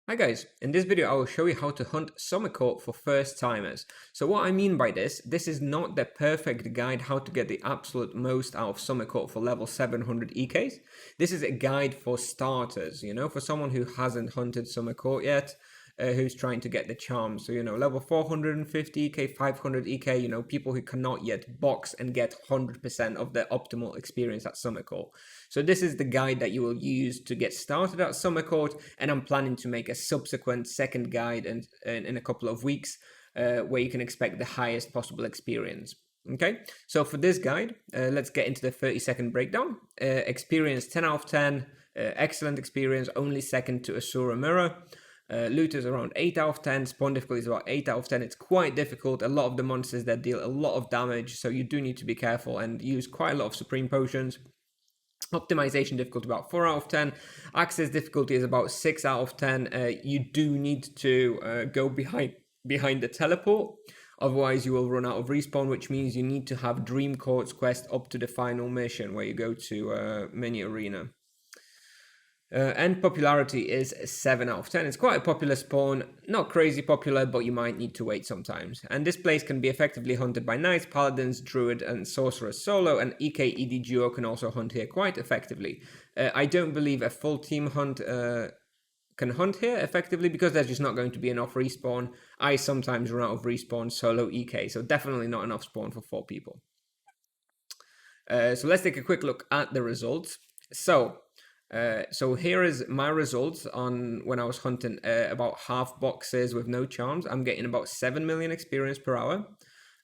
Hi guys, in this video I will show you how to hunt summer court for first timers. So what I mean by this is not the perfect guide how to get the absolute most out of summer court for level 700 EKs. This is a guide for starters, for someone who hasn't hunted summer court yet, who's trying to get the charm. So, level 450 EK, 500 EK, people who cannot yet box and get 100% of their optimal experience at summer court. So this is the guide that you will use to get started at summer court, and I'm planning to make a subsequent second guide in a couple of weeks where you can expect the highest possible experience. Okay, so for this guide, let's get into the 30-second breakdown. Experience 10 out of 10, excellent experience, only second to Asura Mirror. Loot is around 8 out of 10, spawn difficulty is about 8 out of 10. It's quite difficult, a lot of the monsters that deal a lot of damage, so you do need to be careful and use quite a lot of Supreme Potions. Optimization difficulty about 4 out of 10. Access difficulty is about 6 out of 10. You do need to go behind the teleport, otherwise you will run out of respawn, which means you need to have Dream Courts quest up to the final mission where you go to mini arena. And popularity is 7 out of 10. It's quite a popular spawn, not crazy popular, but you might need to wait sometimes. And this place can be effectively hunted by knights, paladins, druid, and sorcerers solo, and EK-ED duo can also hunt here quite effectively. I don't believe a full team hunt can hunt here effectively because there's just not going to be enough respawn. I sometimes run out of respawn solo EK, so definitely not enough spawn for 4 people. So let's take a quick look at the results. So here is my results on when I was hunting about half boxes with no charms. I'm getting about 7 million experience per hour.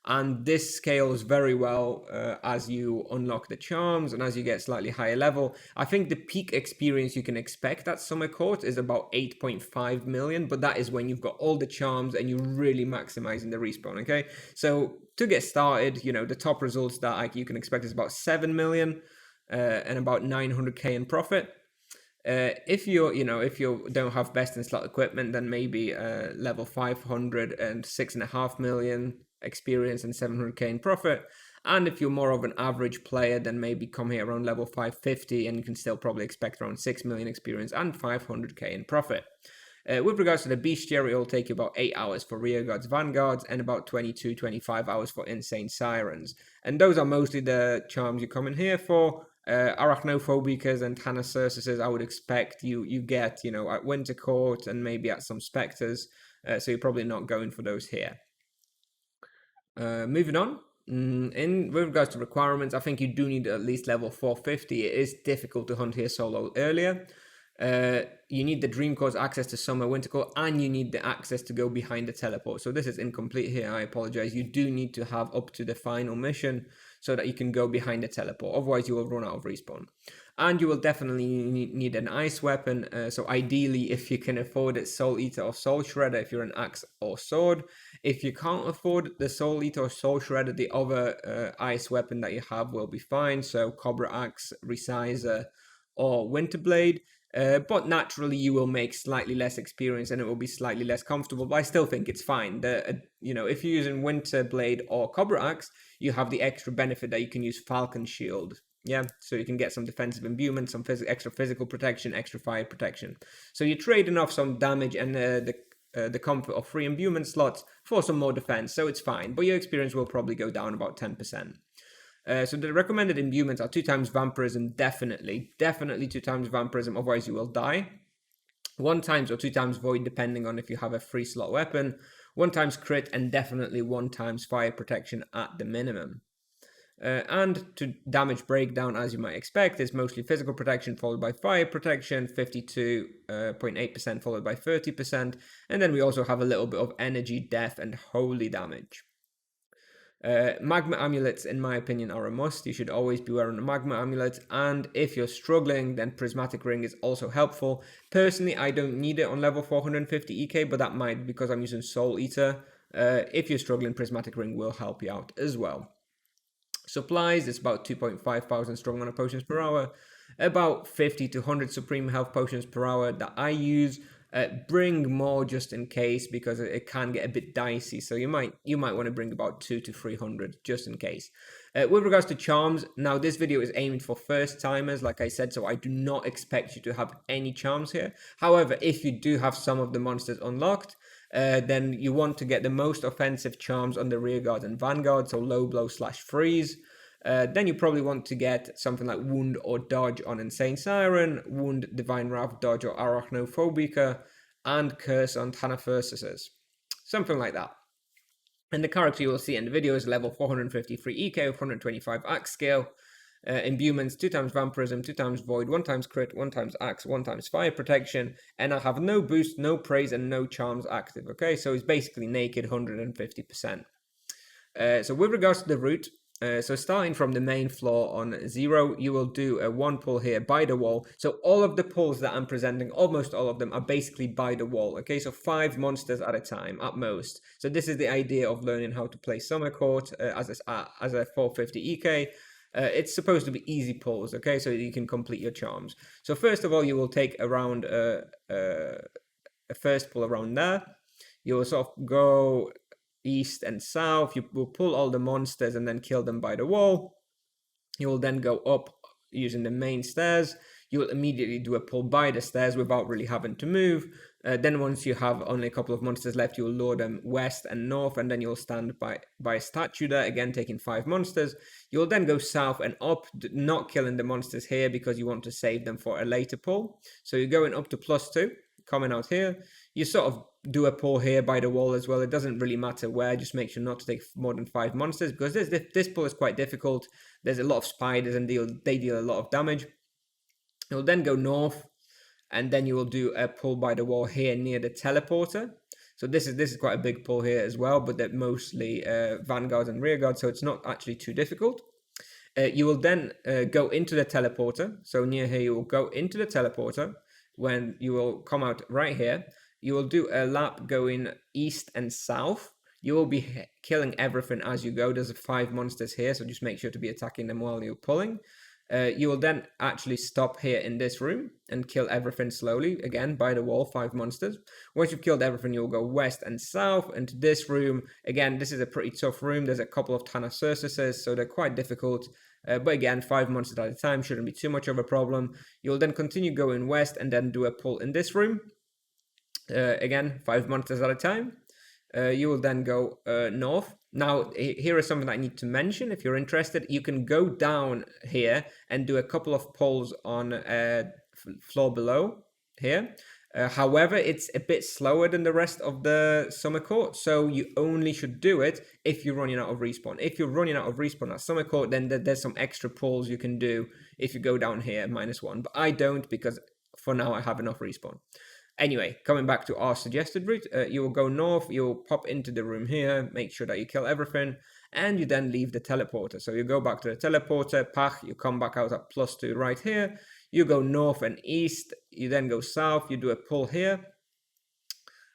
And this scales very well as you unlock the charms and as you get slightly higher level. I think the peak experience you can expect at Summer Court is about 8.5 million, but that is when you've got all the charms and you're really maximizing the respawn, okay? So to get started, the top results that you can expect is about 7 million and about 900k in profit. If you don't have best in slot equipment, then maybe level 500 and 6.5 million experience and 700k in profit. And if you're more of an average player, then maybe come here around level 550 and you can still probably expect around 6 million experience and 500k in profit. With regards to the bestiary, it will take you about 8 hours for rearguards, vanguards, and about 22-25 hours for insane sirens. And those are mostly the charms you come in here for. Arachnophobicas and Thanacercises, I would expect you get, at Winter Court and maybe at some Spectres. So you're probably not going for those here. Moving on. With regards to requirements, I think you do need at least level 450. It is difficult to hunt here solo earlier. You need the Dream Course access to Summer Winter Court, and you need the access to go behind the teleport. So this is incomplete here, I apologize. You do need to have up to the final mission so that you can go behind the teleport. Otherwise, you will run out of respawn. And you will definitely need an ice weapon. So ideally, if you can afford it, Soul Eater or Soul Shredder if you're an axe or sword. If you can't afford the Soul Eater or Soul Shredder, the other ice weapon that you have will be fine. So Cobra Axe, Resizer, or Winterblade. But naturally, you will make slightly less experience and it will be slightly less comfortable. But I still think it's fine. If you're using Winterblade or Cobra Axe, you have the extra benefit that you can use Falcon Shield. Yeah, so you can get some defensive imbuement, some extra physical protection, extra fire protection. So you're trading off some damage and the comfort of 3 imbuement slots for some more defense. So it's fine, but your experience will probably go down about 10%. So the recommended imbuments are 2 times Vampirism, definitely 2 times Vampirism, otherwise you will die. 1 times or 2 times Void, depending on if you have a 3 slot weapon. 1 times Crit, and definitely 1 times Fire Protection at the minimum. And to damage breakdown, as you might expect, is mostly physical protection followed by fire protection, 52.8% followed by 30%. And then we also have a little bit of energy, death, and holy damage. Magma amulets, in my opinion, are a must. You should always be wearing a magma amulet, and if you're struggling, then prismatic ring is also helpful. Personally, I don't need it on level 450 EK, but that might be because I'm using Soul Eater. If you're struggling, prismatic ring will help you out as well. Supplies, it's about 2,500 strong mana potions per hour, about 50 to 100 supreme health potions per hour that I use. Bring more just in case, because it can get a bit dicey. So you might want to bring about 200 to 300 just in case. With regards to charms, now this video is aimed for first timers, like I said, so I do not expect you to have any charms here. However, if you do have some of the monsters unlocked, then you want to get the most offensive charms on the rearguard and vanguard, so low blow / freeze. Then you probably want to get something like wound or dodge on Insane Siren, wound, divine wrath, dodge or arachnophobica, and curse on Thanathersis. Something like that. And the character you will see in the video is level 453 EK with 125 axe scale. Imbuements 2 times vampirism, 2 times void, 1 times crit, 1 times axe, 1 times fire protection, and I have no boost, no praise, and no charms active. Okay, so he's basically naked 150%. So with regards to the route, so starting from the main floor on 0, you will do a 1 pull here by the wall. So all of the pulls that I'm presenting, almost all of them, are basically by the wall. Okay, so 5 monsters at a time at most. So this is the idea of learning how to play Summer Court as a 450 EK. It's supposed to be easy pulls, okay, so you can complete your charms. So first of all, you will take around a first pull around there. You will sort of go east and south. You will pull all the monsters and then kill them by the wall. You will then go up using the main stairs. You will immediately do a pull by the stairs without really having to move. Then once you have only a couple of monsters left, you will lure them west and north, and then you'll stand by a statue there, again taking 5 monsters. You'll then go south and up, not killing the monsters here because you want to save them for a later pull. So you're going up to +2, coming out here. You sort of do a pull here by the wall as well. It doesn't really matter where, just make sure not to take more than 5 monsters because this pull is quite difficult. There's a lot of spiders and they deal a lot of damage. You'll then go north, and then you will do a pull by the wall here near the teleporter. So this is quite a big pull here as well, but they're mostly vanguard and rearguard, so it's not actually too difficult. You will then go into the teleporter. So near here, you will go into the teleporter. When you will come out right here, you will do a lap going east and south. You will be killing everything as you go. There's 5 monsters here, so just make sure to be attacking them while you're pulling. You will then actually stop here in this room and kill everything slowly, again by the wall, 5 monsters. Once you've killed everything, you'll go west and south into this room. Again, this is a pretty tough room. There's a couple of Thanathersis, so they're quite difficult. But again, 5 monsters at a time shouldn't be too much of a problem. You'll then continue going west and then do a pull in this room. Again, 5 monsters at a time. You will then go north. Now, here is something I need to mention. If you're interested, you can go down here and do a couple of pulls on floor below here. However, it's a bit slower than the rest of the Summer Court, so you only should do it if you're running out of respawn. If you're running out of respawn at Summer Court, then there's some extra pulls you can do if you go down here, -1. But I don't, because for now I have enough respawn. Anyway, coming back to our suggested route, you will go north, you'll pop into the room here, make sure that you kill everything, and you then leave the teleporter. So you go back to the teleporter, pach, you come back out at +2 right here, you go north and east, you then go south, you do a pull here.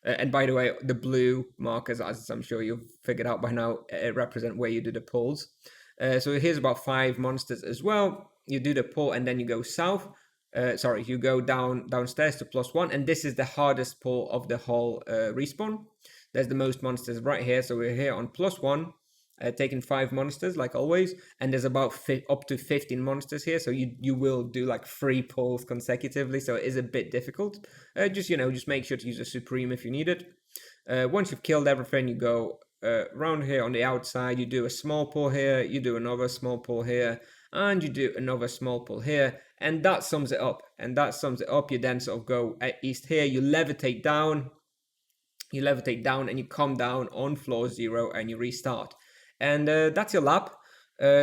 And by the way, the blue markers, as I'm sure you've figured out by now, represent where you do the pulls. So here's about 5 monsters as well. You do the pull and then you go south. You go downstairs to +1, and this is the hardest pull of the whole respawn. There's the most monsters right here, so we're here on +1, taking 5 monsters like always, and there's about up to 15 monsters here, so you will do like 3 pulls consecutively, so it is a bit difficult. Just make sure to use a Supreme if you need it. Once you've killed everything, you go around here on the outside, you do a small pull here, you do another small pull here, and you do another small pull here, and that sums it up. You then sort of go east here, you levitate down, and you come down on floor 0 and you restart. And that's your lap.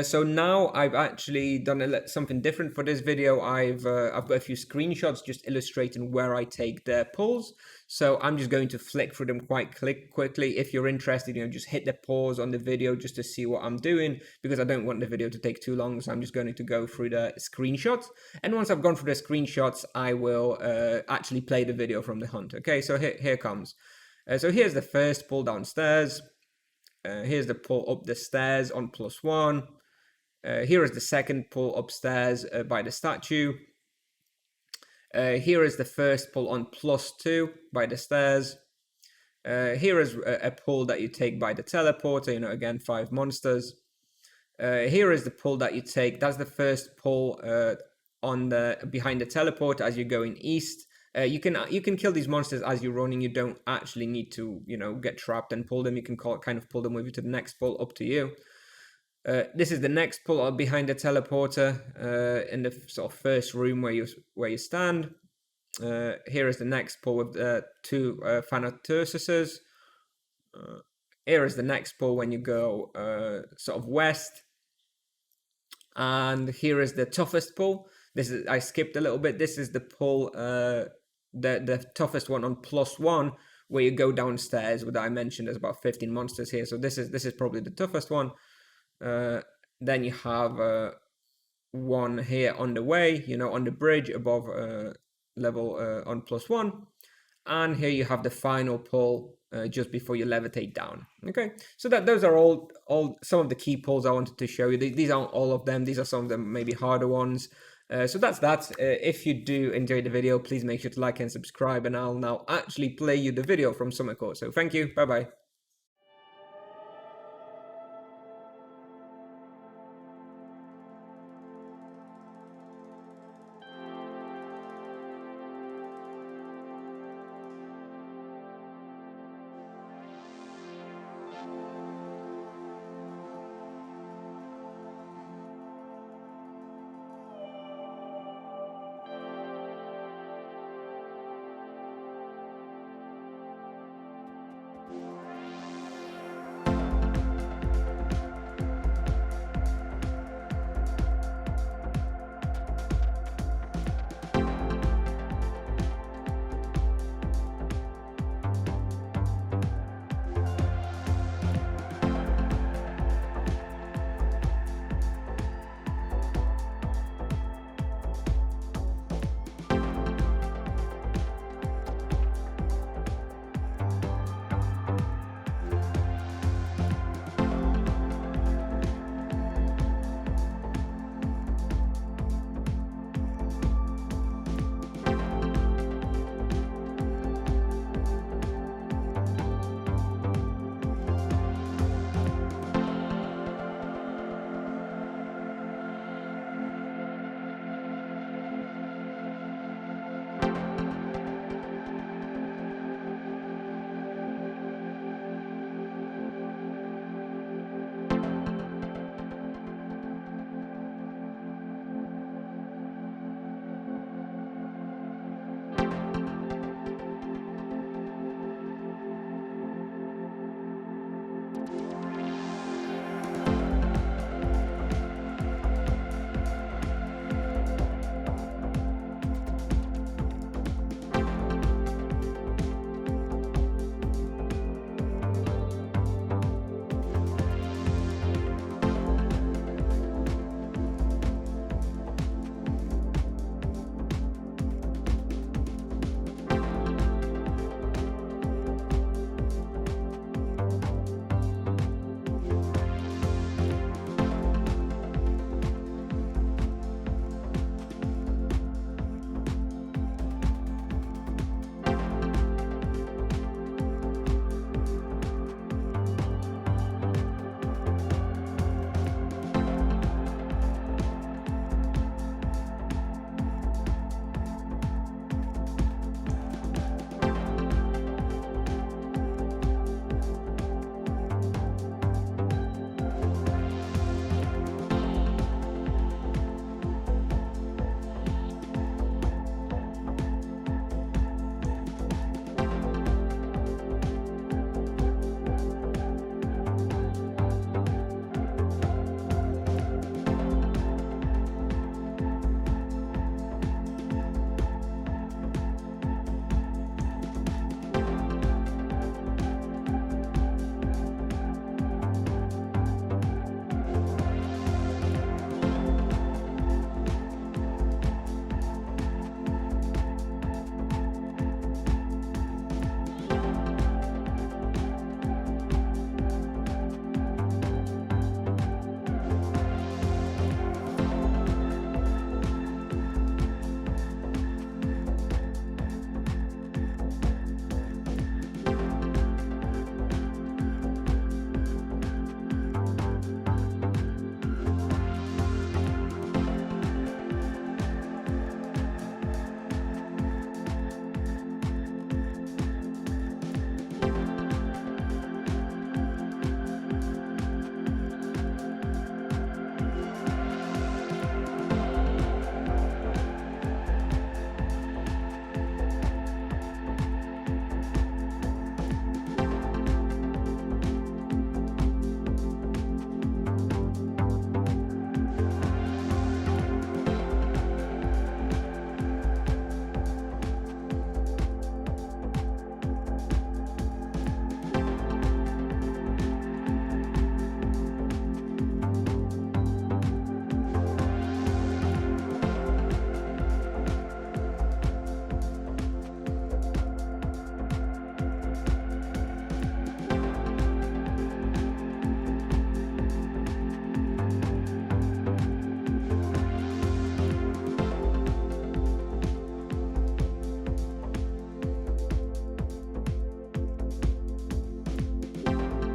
So now I've actually done something different for this video. I've got a few screenshots just illustrating where I take the pulls. So I'm just going to flick through them quite quickly. If you're interested, just hit the pause on the video just to see what I'm doing, because I don't want the video to take too long. So I'm just going to go through the screenshots. And once I've gone through the screenshots, I will actually play the video from the hunt. Okay, so here comes. So here's the first pull downstairs. Here's the pull up the stairs on +1. Here is the second pull upstairs by the statue. Here is the first pull on +2 by the stairs. Here is a pull that you take by the teleporter, again, 5 monsters. Here is the pull that you take. That's the first pull on the behind the teleport as you're going east. You can kill these monsters as you're running. You don't actually need to get trapped and pull them. You can kind of pull them with you to the next pull, up to you. This is the next pull behind the teleporter in the sort of first room where you stand. Here is the next pull with two Thanatos. Here is the next pull when you go sort of west. And here is the toughest pull. I skipped a little bit. This is the pull, the toughest one on +1, where you go downstairs. What I mentioned, there's about 15 monsters here, so this is probably the toughest one. Then you have one here on the way, on the bridge above level on +1, and here you have the final pull just before you levitate down. Okay, so those are all some of the key pulls I wanted to show you. These aren't all of them. These are some of the maybe harder ones. So that's that. If you do enjoy the video, please make sure to like and subscribe, and I'll now actually play you the video from Summer Court. So thank you. Bye bye.